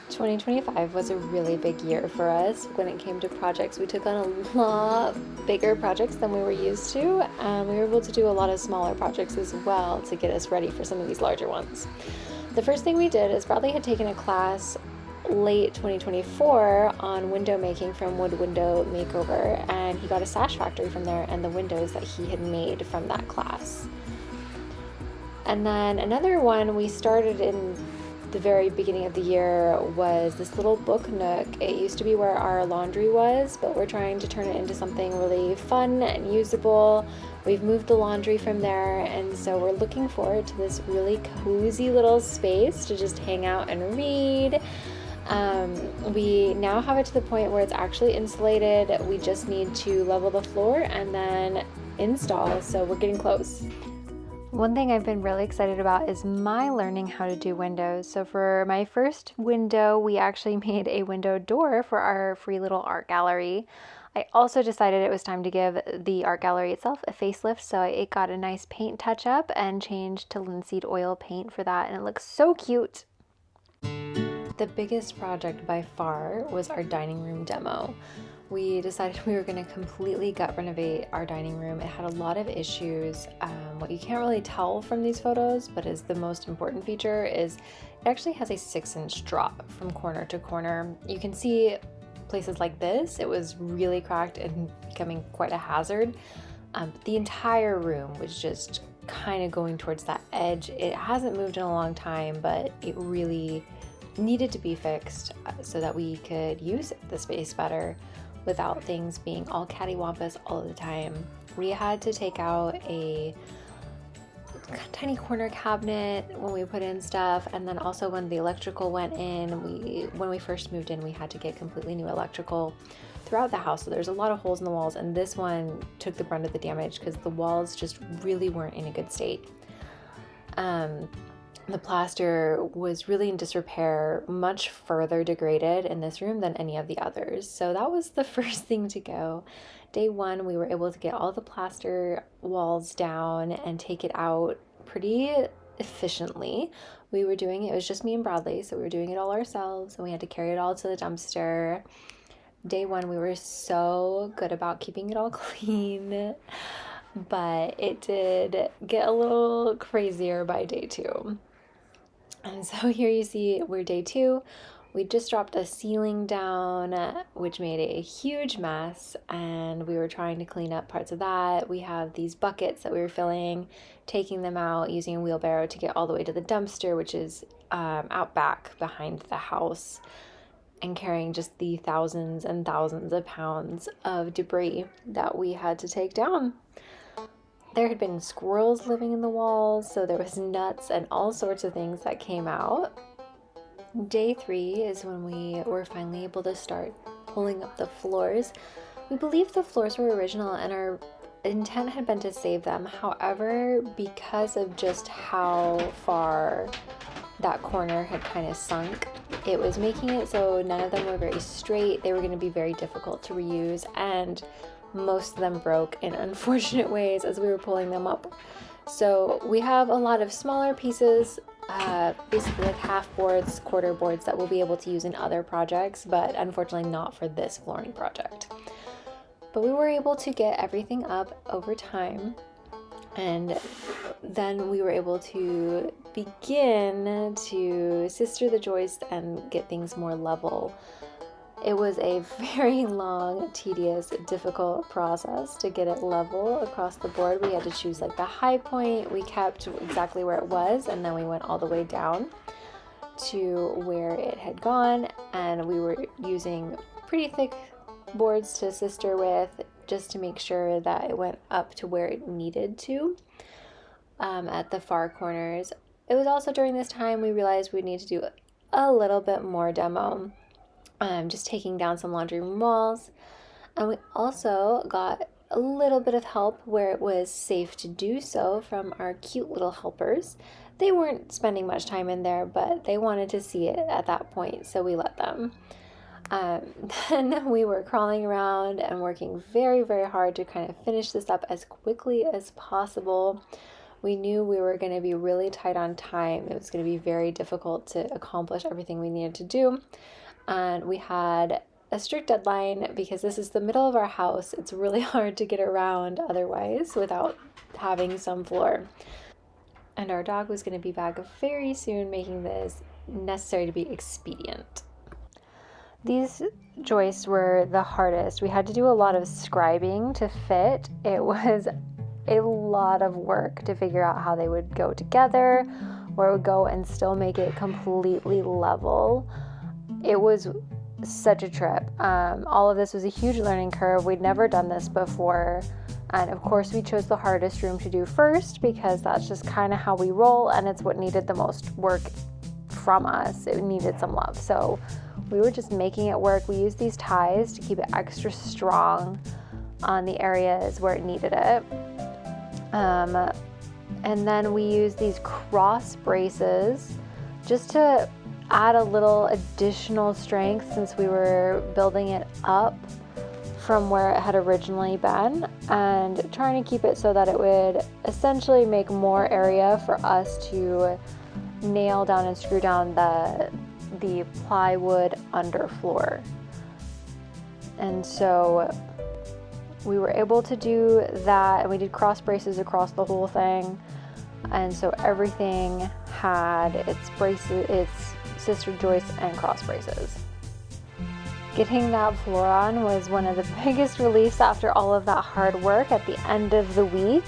2025 was a really big year for us when it came to projects. We took on a lot bigger projects than we were used to, and we were able to do a lot of smaller projects as well to get us ready for some of these larger ones. The first thing we did is Bradley had taken a class late 2024 on window making from Wood Window Makeover, and he got a sash factory from there and the windows that he had made from that class. And then another one we started in the very beginning of the year was this little book nook. It used to be where our laundry was, but we're trying to turn it into something really fun and usable. We've moved the laundry from there, and so we're looking forward to this really cozy little space to just hang out and read. We now have it to the point where it's actually insulated. We just need to level the floor and then install, so we're getting close. One thing I've been really excited about is my learning how to do windows. So for my first window, we actually made a window door for our free little art gallery. I also decided it was time to give the art gallery itself a facelift, so it got a nice paint touch up and changed to linseed oil paint for that, and it looks so cute. The biggest project by far was our dining room demo. We decided we were going to completely gut renovate our dining room. It had a lot of issues. What you can't really tell from these photos, but is the most important feature, is it actually has a 6-inch drop from corner to corner. You can see places like this, it was really cracked and becoming quite a hazard. The entire room was just kind of going towards that edge. It hasn't moved in a long time, but it really needed to be fixed so that we could use the space better without things being all cattywampus all the time. We had to take out a tiny corner cabinet when we put in stuff, and then also when the electrical went in, when we first moved in, we had to get completely new electrical throughout the house. So there's a lot of holes in the walls, and this one took the brunt of the damage because the walls just really weren't in a good state. The plaster was really in disrepair, much further degraded in this room than any of the others. So that was the first thing to go. Day one, we were able to get all the plaster walls down and take it out pretty efficiently. It was just me and Bradley, so we were doing it all ourselves, and we had to carry it all to the dumpster. Day one, we were so good about keeping it all clean, but it did get a little crazier by day two. And so here you see we're day two. We just dropped a ceiling down, which made a huge mess, and we were trying to clean up parts of that. We have these buckets that we were filling, taking them out, using a wheelbarrow to get all the way to the dumpster, which is out back behind the house, and carrying just the thousands and thousands of pounds of debris that we had to take down. There had been squirrels living in the walls, so there was nuts and all sorts of things that came out. Day three is when we were finally able to start pulling up the floors. We believe the floors were original and our intent had been to save them. However, because of just how far that corner had kind of sunk, it was making it so none of them were very straight. They were going to be very difficult to reuse, and most of them broke in unfortunate ways as we were pulling them up. So we have a lot of smaller pieces, basically like half boards, quarter boards that we'll be able to use in other projects, but unfortunately not for this flooring project. But we were able to get everything up over time, and then we were able to begin to sister the joist and get things more level. It was a very long, tedious, difficult process to get it level across the board. We had to choose like the high point. We kept exactly where it was, and then we went all the way down to where it had gone, and we were using pretty thick boards to sister with just to make sure that it went up to where it needed to at the far corners. It was also during this time we realized we need to do a little bit more demo. Just taking down some laundry room walls, and we also got a little bit of help where it was safe to do so from our cute little helpers. They weren't spending much time in there, but they wanted to see it at that point, so we let them. Then we were crawling around and working very, very hard to kind of finish this up as quickly as possible. We knew we were going to be really tight on time. It was going to be very difficult to accomplish everything we needed to do. And we had a strict deadline because this is the middle of our house. It's really hard to get around otherwise without having some floor. And our dog was going to be back very soon, making this necessary to be expedient. These joists were the hardest. We had to do a lot of scribing to fit. It was a lot of work to figure out how they would go together, where it would go and still make it completely level. It was such a trip. All of this was a huge learning curve. We'd never done this before. And of course, we chose the hardest room to do first because that's just kind of how we roll, and it's what needed the most work from us. It needed some love. So we were just making it work. We used these ties to keep it extra strong on the areas where it needed it. And then we used these cross braces just to add a little additional strength since we were building it up from where it had originally been, and trying to keep it so that it would essentially make more area for us to nail down and screw down the plywood underfloor. And so we were able to do that, and we did cross braces across the whole thing. And so everything had its braces, its sister joists and cross braces. Getting that floor on was one of the biggest reliefs after all of that hard work at the end of the week.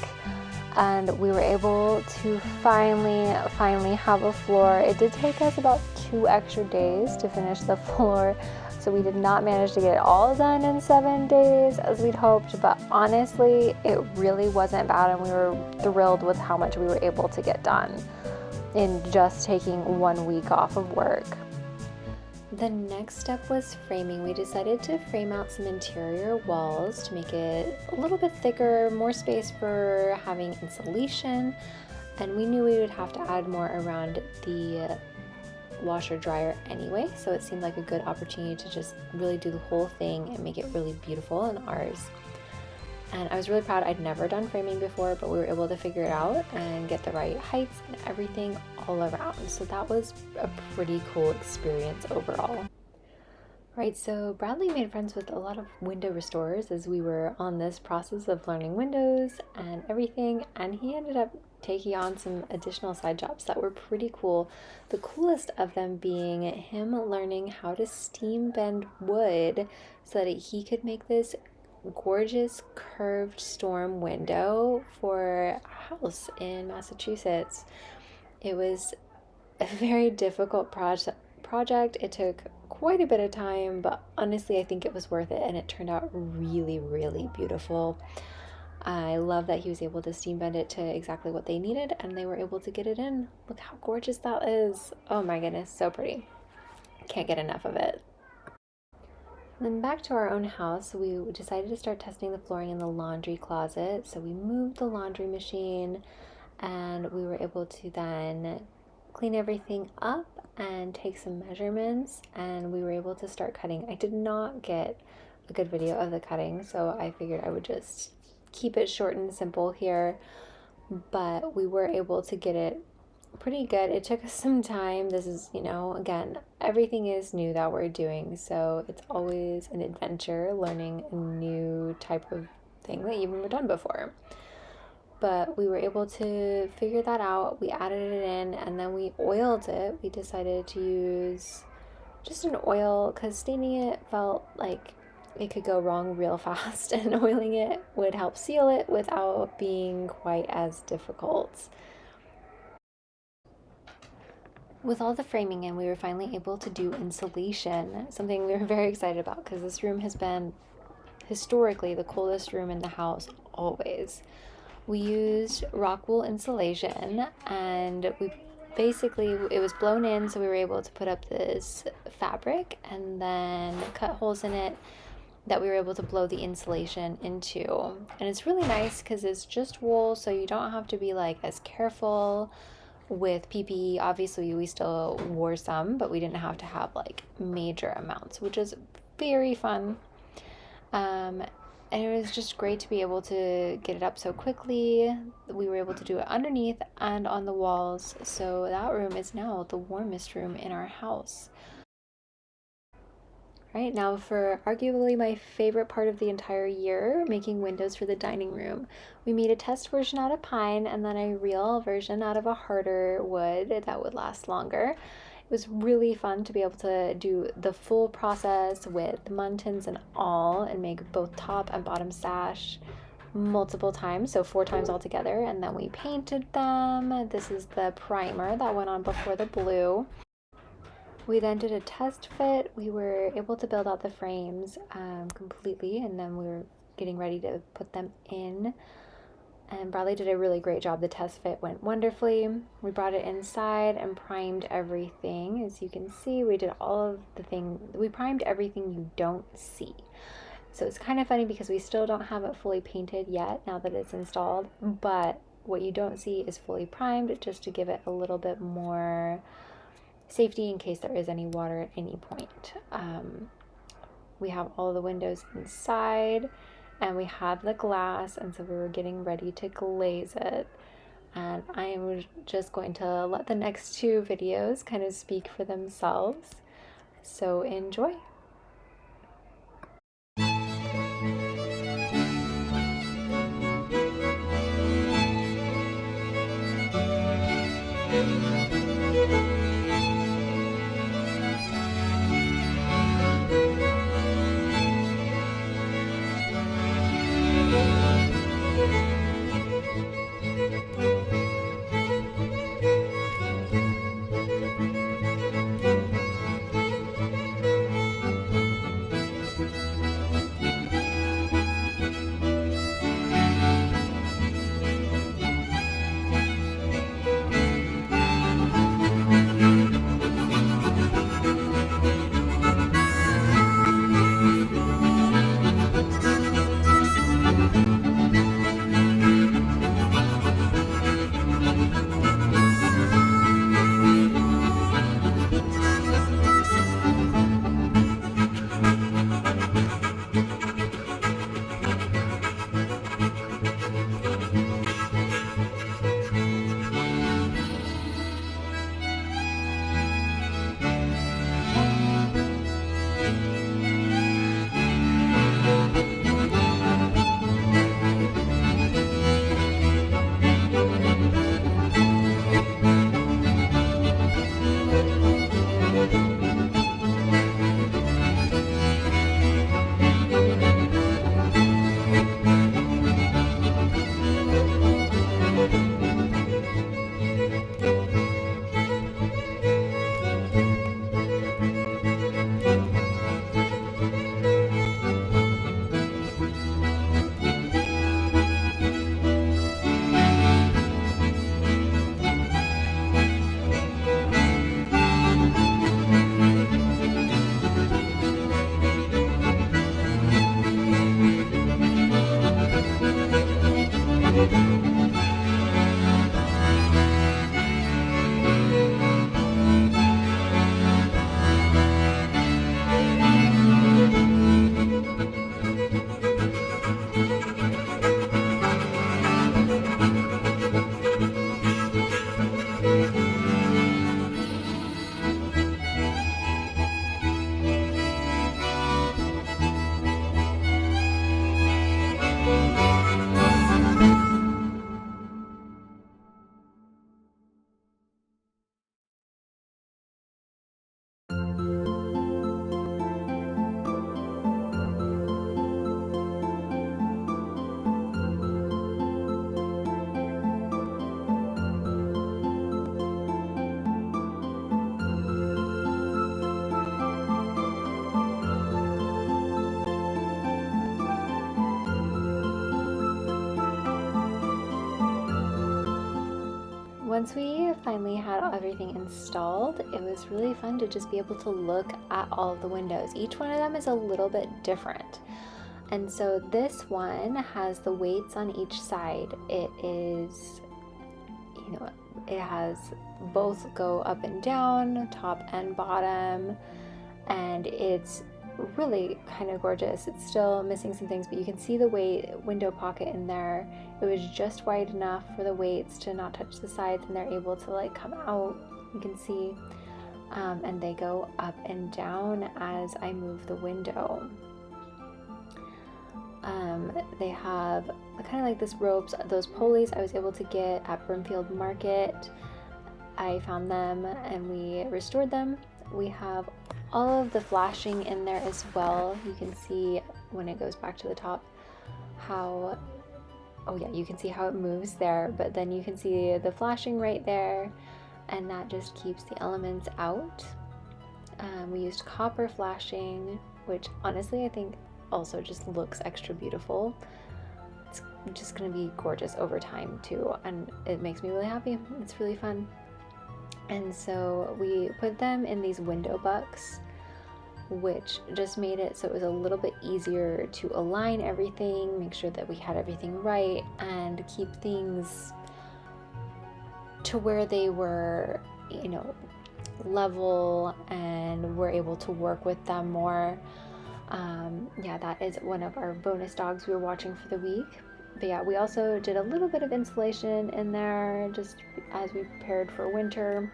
And we were able to finally have a floor. It did take us about 2 extra days to finish the floor, so we did not manage to get it all done in 7 days as we'd hoped, but honestly, it really wasn't bad, and we were thrilled with how much we were able to get done in just taking 1 week off of work. The next step was framing. We decided to frame out some interior walls to make it a little bit thicker, more space for having insulation, and we knew we would have to add more around the washer dryer anyway, so it seemed like a good opportunity to just really do the whole thing and make it really beautiful in ours. And I was really proud. I'd never done framing before, but we were able to figure it out and get the right heights and everything all around. So that was a pretty cool experience overall. Right, so Bradley made friends with a lot of window restorers as we were on this process of learning windows and everything, and he ended up taking on some additional side jobs that were pretty cool. The coolest of them being him learning how to steam bend wood so that he could make this gorgeous curved storm window for a house in Massachusetts. It was a very difficult project. It took quite a bit of time, but honestly I think it was worth it, and it turned out really, really beautiful. I love that he was able to steam bend it to exactly what they needed, and they were able to get it in. Look how gorgeous that is. Oh my goodness, so pretty. Can't get enough of it. Then back to our own house, we decided to start testing the flooring in the laundry closet. So we moved the laundry machine, and we were able to then clean everything up and take some measurements, and we were able to start cutting. I did not get a good video of the cutting, so I figured I would just keep it short and simple here, but we were able to get it pretty good. It took us some time. This is, again, everything is new that we're doing, so it's always an adventure learning a new type of thing that you've never done before. But we were able to figure that out. We added it in, and then we oiled it. We decided to use just an oil because staining it felt like it could go wrong real fast, and oiling it would help seal it without being quite as difficult. With all the framing in, we were finally able to do insulation, something we were very excited about because this room has been historically the coldest room in the house always. We used rock wool insulation, and it was blown in, so we were able to put up this fabric and then cut holes in it that we were able to blow the insulation into. And it's really nice because it's just wool, so you don't have to be as careful with PPE. Obviously we still wore some, but we didn't have to have major amounts, which is very fun. And it was just great to be able to get it up so quickly. We were able to do it underneath and on the walls. So that room is now the warmest room in our house. Right now, for arguably my favorite part of the entire year, making windows for the dining room. We made a test version out of pine and then a real version out of a harder wood that would last longer. It was really fun to be able to do the full process with muntins and all and make both top and bottom sash multiple times, so 4 times altogether. And then we painted them. This is the primer that went on before the blue. We then did a test fit. We were able to build out the frames completely, and then we were getting ready to put them in. And Bradley did a really great job. The test fit went wonderfully. We brought it inside and primed everything. As you can see, we did all of the things. We primed everything you don't see. So it's kind of funny because we still don't have it fully painted yet now that it's installed, but what you don't see is fully primed just to give it a little bit more safety in case there is any water at any point. We have all the windows inside and we have the glass, and so we were getting ready to glaze it. And I am just going to let the next 2 videos kind of speak for themselves. So enjoy. Once we finally had everything installed, it was really fun to just be able to look at all of the windows. Each one of them is a little bit different. And so this one has the weights on each side. It is, it has both go up and down, top and bottom, and it's really kind of gorgeous. It's still missing some things, but you can see the window pocket in there. It was just wide enough for the weights to not touch the sides, and they're able to like come out. You can see, and they go up and down as I move the window. They have kind of like this ropes. Those pulleys I was able to get at Brimfield Market. I found them and we restored them. We have all of the flashing in there as well. You can see when it goes back to the top how, oh yeah, you can see how it moves there, but then you can see the flashing right there, and that just keeps the elements out. We used copper flashing, which honestly I think also just looks extra beautiful. It's just gonna be gorgeous over time too, and it makes me really happy. It's really fun. And so we put them in these window bucks, which just made it so it was a little bit easier to align everything, make sure that we had everything right, and keep things to where they were, you know, level, and we're able to work with them more. Yeah, that is one of our bonus dogs we were watching for the week. But yeah, we also did a little bit of insulation in there just as we prepared for winter.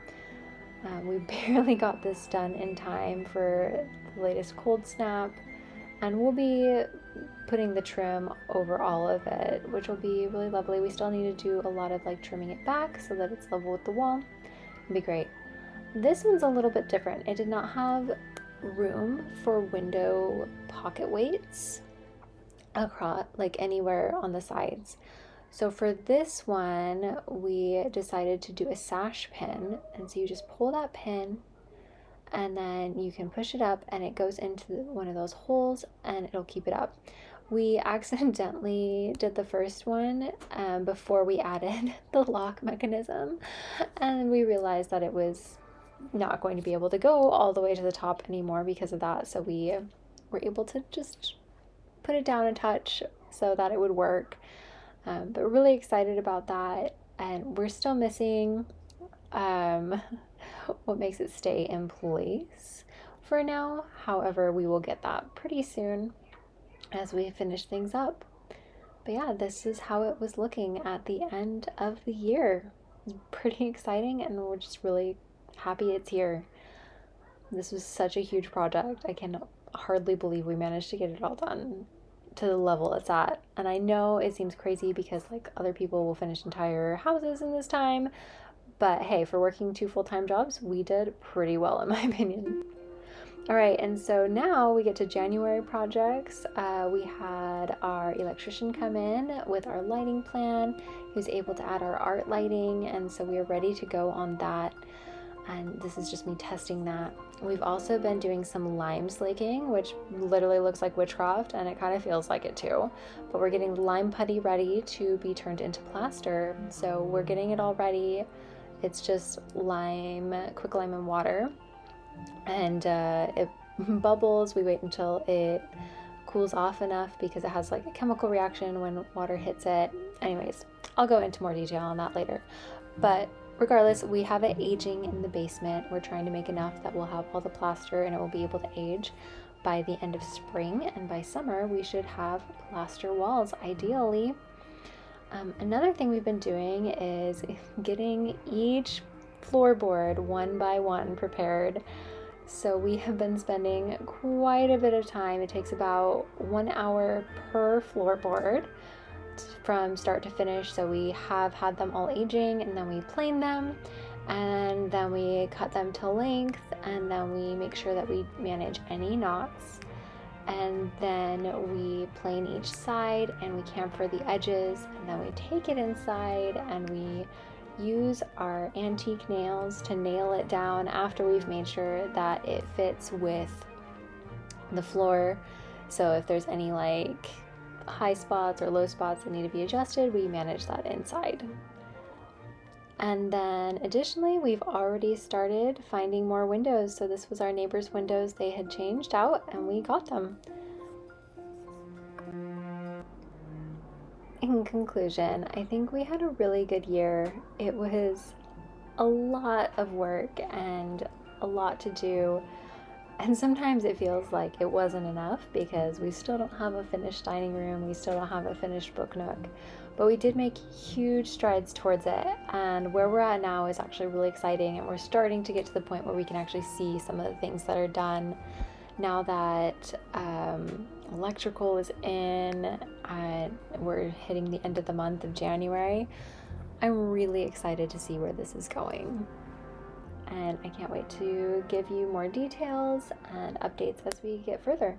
We barely got this done in time for the latest cold snap, and we'll be putting the trim over all of it, which will be really lovely. We still need to do a lot of like trimming it back so that it's level with the wall. It'll be great. This one's a little bit different. It did not have room for window pocket weights across, like anywhere on the sides. So for this one, we decided to do a sash pin, and so you just pull that pin and then you can push it up and it goes into one of those holes and it'll keep it up. We accidentally did the first one before we added the lock mechanism, and we realized that it was not going to be able to go all the way to the top anymore because of that, so we were able to just put it down a touch so that it would work. But we're really excited about that, and we're still missing what makes it stay in place for now. However, we will get that pretty soon as we finish things up. But yeah, this is how it was looking at the end of the year. It's pretty exciting, and we're just really happy it's here. This was such a huge project. I can hardly believe we managed to get it all done to the level it's at. And I know it seems crazy because like other people will finish entire houses in this time, but hey, for working 2 full-time jobs, we did pretty well in my opinion. All right, and so now we get to January projects. We had our electrician come in with our lighting plan. He was able to add our art lighting, and so we are ready to go on that. And this is just me testing that. We've also been doing some lime slaking, which literally looks like witchcraft, and it kind of feels like it too. But we're getting the lime putty ready to be turned into plaster. So we're getting it all ready. It's just lime, quick lime and water. And it bubbles. We wait until it cools off enough because it has like a chemical reaction when water hits it. Anyways, I'll go into more detail on that later. But regardless, we have it aging in the basement. We're trying to make enough that we'll have all the plaster and it will be able to age by the end of spring, and by summer we should have plaster walls ideally. Another thing we've been doing is getting each floorboard one by one prepared. So we have been spending quite a bit of time. It takes about 1 hour per floorboard from start to finish. So we have had them all aging, and then we plane them, and then we cut them to length, and then we make sure that we manage any knots, and then we plane each side and we chamfer the edges, and then we take it inside and we use our antique nails to nail it down after we've made sure that it fits with the floor. So if there's any like high spots or low spots that need to be adjusted, we manage that inside. And then additionally, we've already started finding more windows. So this was our neighbor's windows. They had changed out and we got them. In conclusion, I think we had a really good year. It was a lot of work and a lot to do, And sometimes it feels like it wasn't enough because we still don't have a finished dining room, we still don't have a finished book nook, but we did make huge strides towards it. And where we're at now is actually really exciting, and we're starting to get to the point where we can actually see some of the things that are done now that electrical is in. We're hitting the end of the month of January. I'm really excited to see where this is going. And I can't wait to give you more details and updates as we get further.